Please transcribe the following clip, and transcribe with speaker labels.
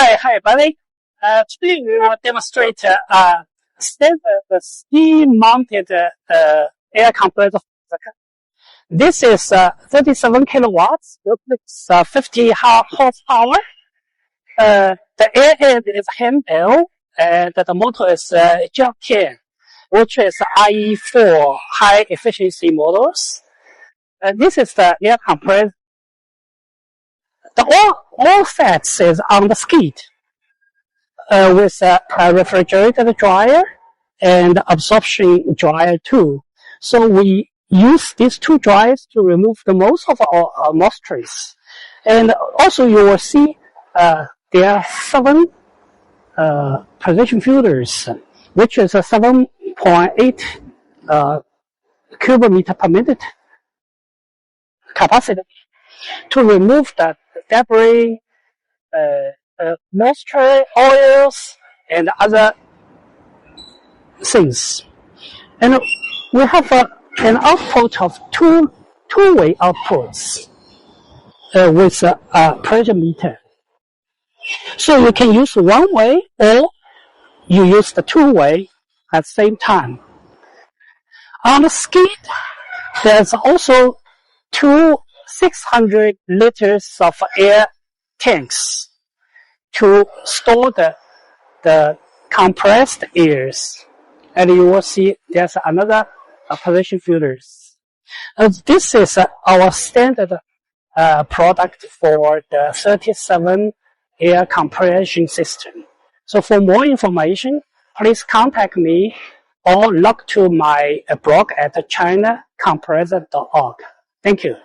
Speaker 1: Hi, buddy. Today we will demonstrate standard steam-mounted air compressor. This is 37 kilowatts, it's 50 horsepower. The air head is handheld, and the motor is jump 10, which is IE4 high efficiency motors. This is the air compressor. The all fats is on the skid with a refrigerated dryer and absorption dryer too. So we use these two dryers to remove the most of our moistures. And also you will see there are 7 position filters, which is a 7.8 cubic meter per minute capacity to remove the debris, moisture, oils, and other things. And we have an output of two-way outputs with a pressure meter. So you can use one way or you use the two-way at the same time. On the skid, there's also 2 600 liters of air tanks to store the compressed airs. And you will see there's another position filters. This is our standard product for the 37 air compression system. So for more information, please contact me or log to my blog at chinacompressor.org. Thank you.